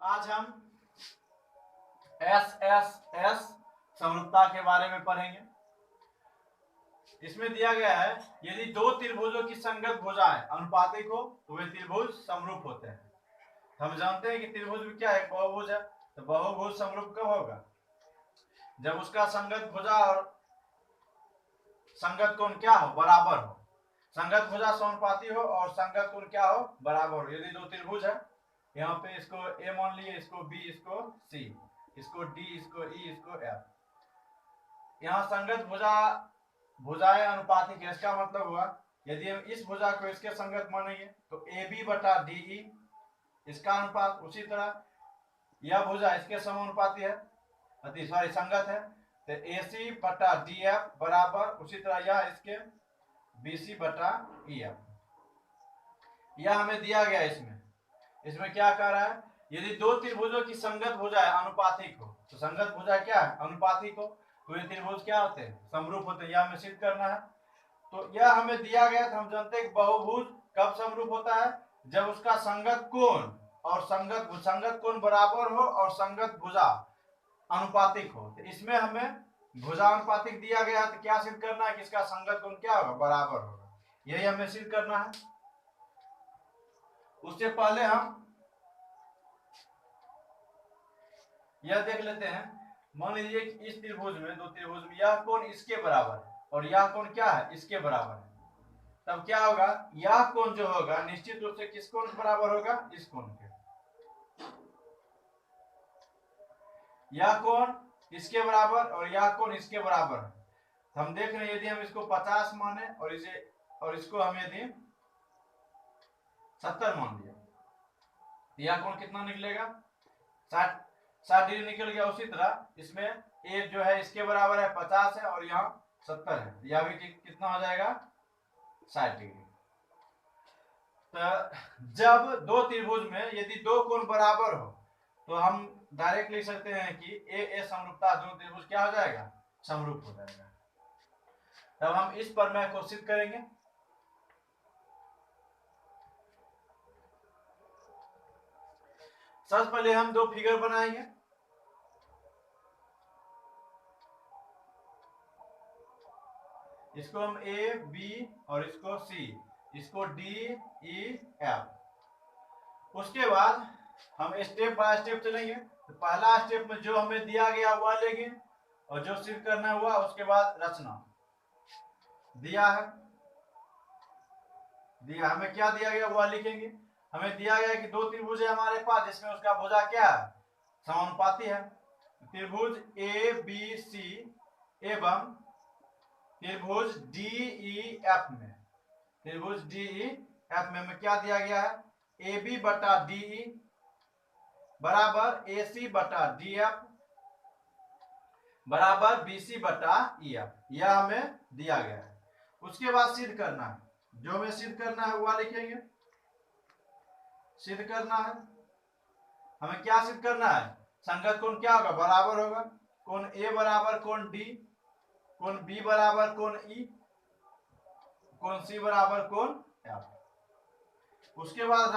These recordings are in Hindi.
आज हम एस समरूपता के बारे में पढ़ेंगे। इसमें दिया गया है यदि दो त्रिभुजों की संगत भुजाएं अनुपातिक हो तो वे त्रिभुज समरूप होते हैं। हम जानते हैं कि त्रिभुज में क्या है, बहुभुज है, तो बहुभुज समरूप कब होगा? जब उसका संगत भुजा और संगत कोण क्या हो, बराबर हो। संगत भुजा समानुपाती हो और संगत कोण क्या हो, बराबर हो। यदि दो त्रिभुज है, यहाँ पे इसको ए मान लिए, इसको बी, इसको सी, इसको डी, इसको ई, इसको एफ। यहाँ संगत भुजाएं अनुपातिक है, इसका मतलब हुआ यदि हम इस भुजा को इसके संगत मानेंगे तो ए बी बटा डी ई इसका अनुपात, उसी तरह यह भुजा इसके समानुपाती है, सॉरी संगत है, तो ए सी बटा डी एफ बराबर उसी तरह यह इसके बी सी बटा ई एफ। यह हमें दिया गया। इसमें क्या कह रहा है, यदि दो त्रिभुजों की संगत भुजाएं अनुपातिक हो, तो संगत भुजा क्या है, अनुपातिक हो, तो ये त्रिभुज क्या होते हैं, समरूप होते हैं। यह हमें सिद्ध करना है। तो यह हमें दिया गया था। हम जानते हैं कि बहुभुज कब समरूप होता है, जब उसका संगत कोण और संगत कोण बराबर हो और संगत भुजा अनुपातिक हो। तो इसमें हमें भुजा अनुपातिक दिया गया, तो क्या सिद्ध करना है कि इसका संगत कोण क्या होगा, बराबर होगा। यही हमें सिद्ध करना है। उससे पहले हम यह देख लेते हैं। मान लीजिए कि इस त्रिभुज में, दो त्रिभुज में यह कोण इसके बराबर है और यह कोण क्या है, इसके बराबर है। तब क्या होगा, यह कोण जो होगा निश्चित रूप से किस कोण के बराबर होगा, इस कोण के। यह कोण इसके बराबर और यह कोण इसके बराबर है। हम देख रहे हैं यदि हम इसको 50 माने और इसको हम यदि 70 मान लिया, यह कोण कितना निकलेगा, 60 डिग्री निकल गया। उसी तरह इसमें ए जो है इसके बराबर है 50 है और यहाँ 70 है, यह भी कितना हो जाएगा, 60 डिग्री। तो जब दो त्रिभुज में यदि दो कोण बराबर हो तो हम डायरेक्ट लिख सकते हैं कि ए समरूपता दो त्रिभुज क्या हो जाएगा, समरूप हो जाएगा। तब हम इस प्रमेय को सिद्ध करेंगे। सबसे पहले हम दो फिगर बनाएंगे। इसको हम ए बी और इसको सी, इसको डी ई एफ। उसके बाद हम स्टेप बाय स्टेप चलेंगे। तो पहला स्टेप में जो हमें दिया गया वह लेंगे और जो सिद्ध करना हुआ उसके बाद रचना। दिया हमें क्या दिया गया वह लिखेंगे। हमें दिया गया कि दो त्रिभुज है हमारे पास, जिसमें उसका भुजा क्या है, समानुपाती है। त्रिभुज ए बी सी एवं त्रिभुज डी ई एफ में हमें क्या दिया गया है, ए बी बटा डी ई बराबर ए सी बटा डी एफ बराबर बी सी बटा ई एफ। यह हमें दिया गया है। उसके बाद सिद्ध करना है। जो हमें सिद्ध करना है वह लिखेंगे। सिद्ध करना है, हमें क्या सिद्ध करना है, संगत कोण क्या होगा, बराबर होगा। कोण ए बराबर कोण डी, कोण बी बराबर कोण ई, कोण सी बराबर कोण एफ। उसके बाद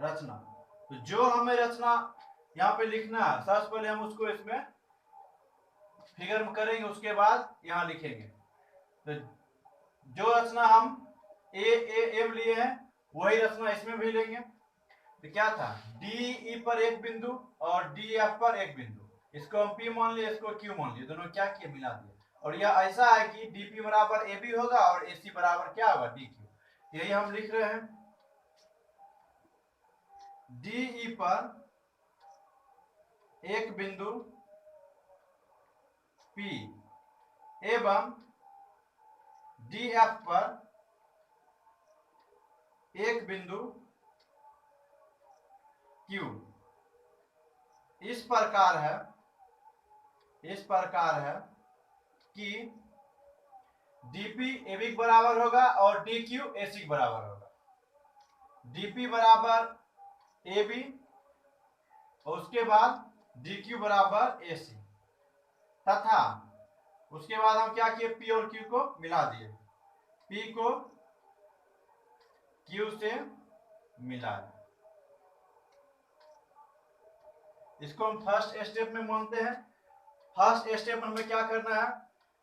रचना। तो जो हमें रचना यहाँ पे लिखना है, सबसे पहले हम उसको इसमें फिगर में करेंगे, उसके बाद यहाँ लिखेंगे। तो जो रचना हम एम लिए हैं वही रचना इसमें भी लेंगे। तो क्या था, डी ई पर एक बिंदु और डी एफ पर एक बिंदु, इसको हम पी मान लिए, इसको क्यू मान लिए, दोनों क्या किए, मिला दिए। और यह ऐसा है कि डीपी बराबर ए बी होगा और ए सी बराबर क्या होगा, डी क्यू। यही हम लिख रहे हैं। डी ई पर एक बिंदु P एवं डी एफ पर एक बिंदु Q इस प्रकार है कि dP AB के बराबर होगा और dQ AC के बराबर होगा। dP बराबर AB और उसके बाद dQ बराबर AC, तथा उसके बाद हम क्या किए, P और Q को मिला दिए, P को Q से मिला। इसको हम फर्स्ट स्टेप में मानते हैं। फर्स्ट स्टेप में हमें क्या करना है,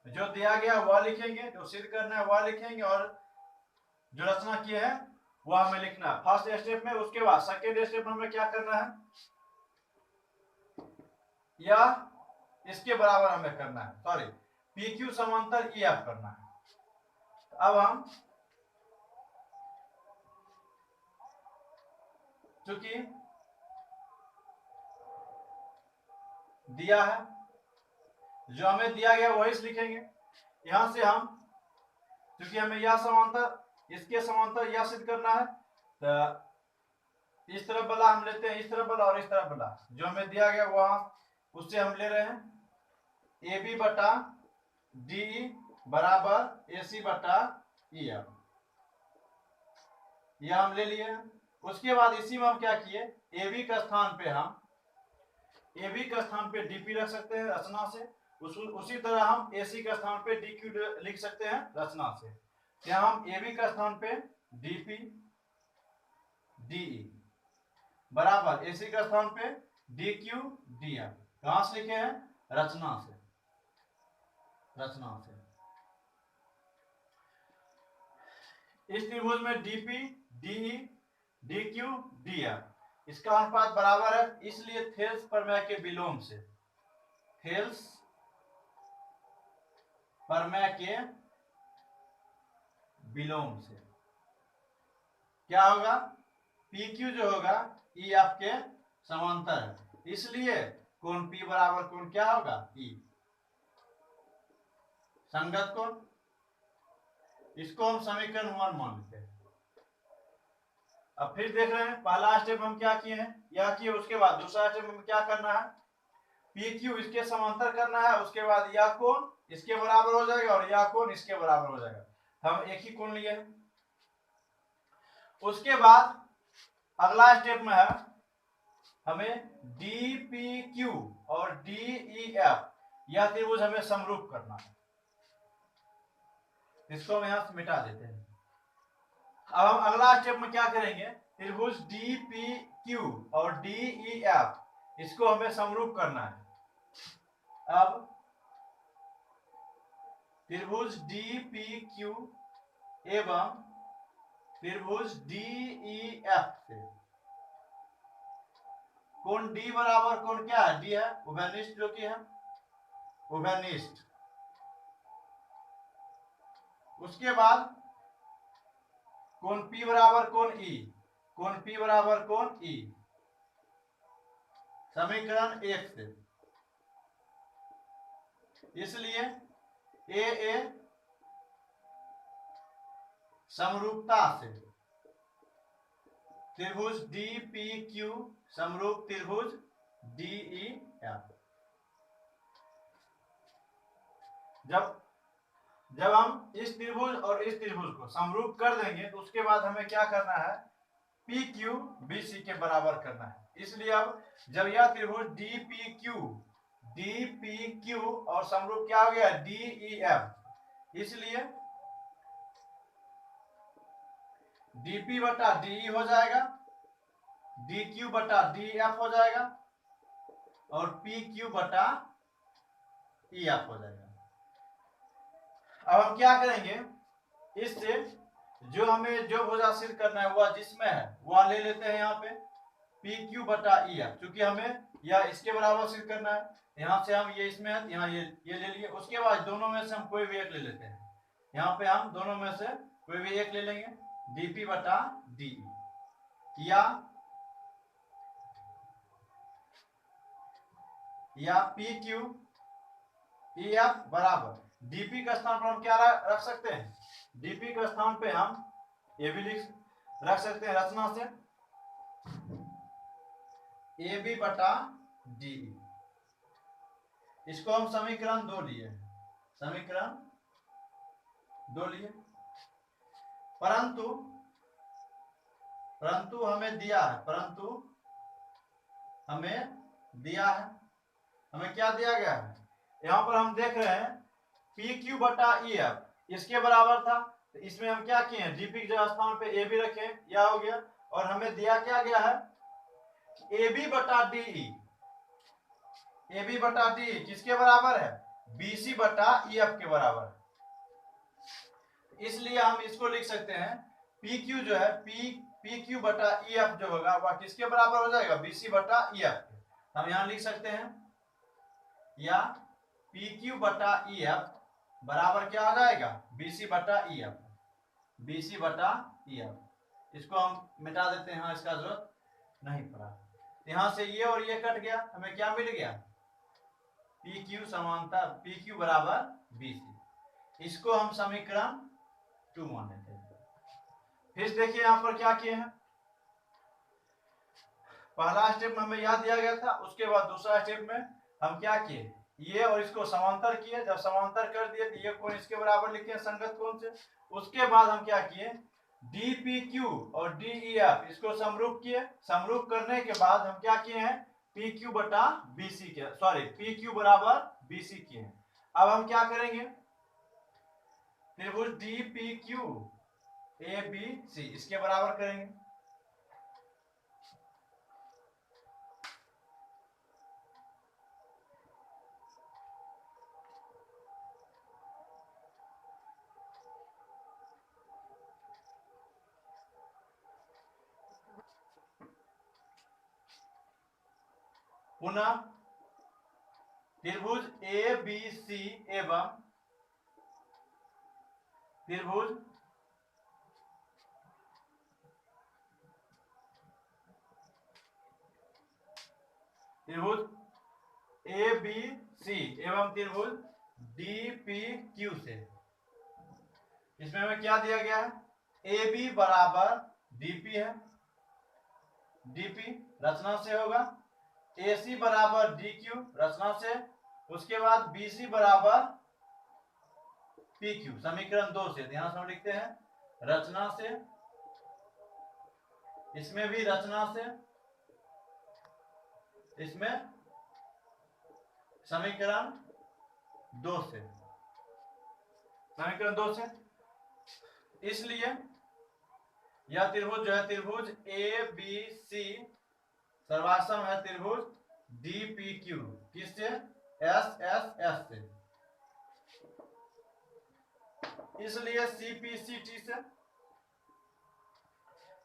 जो दिया गया वह लिखेंगे, जो सिद्ध करना है वह लिखेंगे, और जो रचना की है वह हमें लिखना है फर्स्ट स्टेप में। उसके बाद सेकेंड स्टेप में हमें क्या करना है, या इसके बराबर हमें करना है, सॉरी पी क्यू समांतर ई एफ करना है। अब हम चूंकि दिया है, जो हमें दिया गया वही लिखेंगे। यहां से हम, क्योंकि हमें यह समांतर इसके समांतर यह सिद्ध करना है, तो इस तरफ वाला हम लेते हैं, इस तरफ वाला और इस तरफ वाला जो हमें दिया गया वहां उससे हम ले रहे हैं ए बी बटा डी बराबर ए सी बटा ई एफ, यह हम ले लिए। उसके बाद इसी में हम क्या किए, ए बी का स्थान पे हम AB का स्थान पे DP रख सकते हैं रचना से, उसी तरह हम AC का स्थान पे DQ लिख सकते हैं रचना से। क्या हम AB का स्थान पे DP DE बराबर AC का स्थान पे DQ DF कहां से लिखे हैं, रचना से, रचना से। इस त्रिभुज में DP DE DQ DF इसका अनुपात बराबर है, इसलिए थेल्स प्रमेय के विलोम से, थेल्स प्रमेय के विलोम से क्या होगा, PQ जो होगा EF के समांतर है, इसलिए कोण P बराबर कोण क्या होगा, E, संगत कोण। इसको हम समीकरण 1 मान लेते हैं। अब फिर देख रहे हैं, पहला स्टेप हम क्या किए हैं, यह किए। उसके बाद दूसरा स्टेप में क्या करना है, PQ इसके समांतर करना है, उसके बाद यह कोण इसके बराबर हो जाएगा और यह कोण इसके बराबर हो जाएगा, हम एक ही कोण लिए। उसके बाद अगला स्टेप में है हमें DPQ और DEF यह त्रिभुज हमें समरूप करना है, इसको हम यहां से मिटा देते हैं। अब हम अगला स्टेप में क्या करेंगे, त्रिभुज DPQ और DEF इसको हमें समरूप करना है। अब त्रिभुज DPQ एवं त्रिभुज DEF से कोण D बराबर कोण क्या है, D है उभयनिष्ठ, जो कि है उभयनिष्ठ। उसके बाद कोण P बराबर कोण E, कोण P बराबर कोण E समीकरण 1 से, इसलिए AA समरूपता से त्रिभुज DPQ समरूप त्रिभुज DEF। जब हम इस त्रिभुज और इस त्रिभुज को समरूप कर देंगे तो उसके बाद हमें क्या करना है, PQ BC के बराबर करना है। इसलिए अब जब यह त्रिभुज DPQ और समरूप क्या हो गया, DEF, इसलिए DP बटा DE हो जाएगा, DQ बटा DEF हो जाएगा और PQ बटा EF हो जाएगा। अब हम क्या करेंगे, इससे जो हमें जो भुजा सिद्ध करना है वह जिसमें है वह ले लेते हैं यहाँ पे PQ बटा EF, क्योंकि हमें यह इसके बराबर सिद्ध करना है। यहाँ से हम ये इसमें है, यहाँ ये ले लिए। उसके बाद दोनों में से हम कोई भी एक ले लेते हैं, यहाँ पे हम दोनों में से कोई भी एक ले लेंगे, DP बटा DE या PQ EF बराबर DP का स्थान पर हम क्या रख सकते हैं, DP का स्थान पे हम AB रख सकते हैं रचना से, AB बटा DE। इसको हम समीकरण 2 लिए, समीकरण 2 लिए। परंतु हमें दिया है, हमें क्या दिया गया है, यहां पर हम देख रहे हैं PQ बटा EF इसके बराबर था, तो इसमें हम क्या किए हैं, DP के स्थान पे AB रखे, यह हो गया। और हमें दिया क्या गया है, AB बटा DE ए बी बटा डी किसके बराबर है, BC बटा EF के बराबर है। इसलिए हम इसको लिख सकते हैं PQ जो है PQ बटा EF जो होगा वह किसके बराबर हो जाएगा, BC बटा EF। हम यहाँ लिख सकते हैं या PQ बटा EF बराबर क्या आ जाएगा, BC बटा EF, BC बटा EF। इसको हम मिटा देते हैं, इसका जरूरत नहीं पड़ा। यहाँ से ये और ये कट गया, हमें क्या मिल गया, PQ समानता PQ बराबर BC। इसको हम समीकरण 2 मान लेते हैं। फिर देखिए यहाँ पर क्या किए हैं, पहला स्टेप में हमें याद दिया गया था, उसके बाद दूसरा स्टेप में हम क्या किए, ये और इसको समांतर किए। जब समांतर कर दिए तो ये कोण इसके बराबर लिखे संगत कोण से। उसके बाद हम क्या किए, DPQ और DEF इसको समरूप किए। समरूप करने के बाद हम क्या किए हैं, PQ बटा BC के PQ बराबर BC किए हैं। अब हम क्या करेंगे, त्रिभुज DPQ ABC इसके बराबर करेंगे। पुनः त्रिभुज ABC एवं त्रिभुज ABC एवं त्रिभुज DPQ से, इसमें हमें क्या दिया गया है, AB बराबर DP है, DP रचना से होगा, AC बराबर DQ रचना से, उसके बाद BC बराबर PQ समीकरण 2 से। ध्यान से हम लिखते हैं रचना से, इसमें भी रचना से, इसमें समीकरण 2 से, समीकरण 2 से। इसलिए यह त्रिभुज जो है त्रिभुज ABC सर्वासम है त्रिभुज DPQ किससे, SSS से। इसलिए CPCT से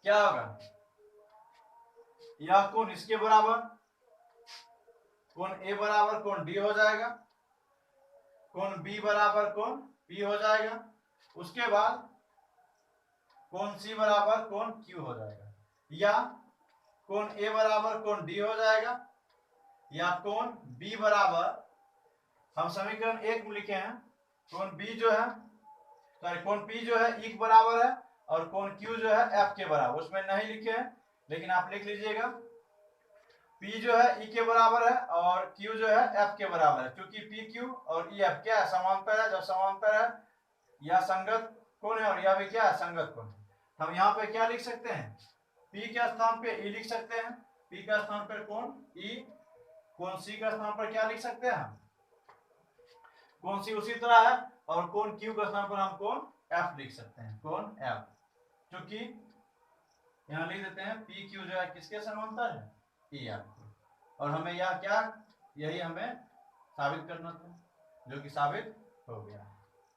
क्या होगा, यह कोण इसके बराबर, कोण A बराबर कोण D हो जाएगा, कोण B बराबर कोण P हो जाएगा। उसके बाद कोण C बराबर कोण Q हो जाएगा, या कोण A बराबर कोण D हो जाएगा, या कोण B बराबर, हम समीकरण 1 में लिखे हैं कोण B जो है कोण P जो है E के बराबर है और कोण Q जो है F के बराबर, उसमें नहीं लिखे हैं लेकिन आप लिख लीजिएगा। P जो है E के बराबर है और Q जो है F के बराबर है, क्योंकि PQ और EF क्या है, समांतर है। जब समांतर है या संगत कोण है और यह भी क्या है, संगत कोण है। हम यहाँ पे क्या लिख सकते हैं, P के स्थान पे E लिख सकते हैं, P का स्थान पर कोण E, कोण C का स्थान पर क्या लिख सकते हैं, कोण C उसी तरह है, और कोण Q का स्थान पर हम कोण F लिख सकते हैं, कोण F, क्योंकि यहाँ लिख देते हैं PQ जो है किसके समांतर है, EF। और हमें यह क्या, यही हमें साबित करना था, जो कि साबित हो गया।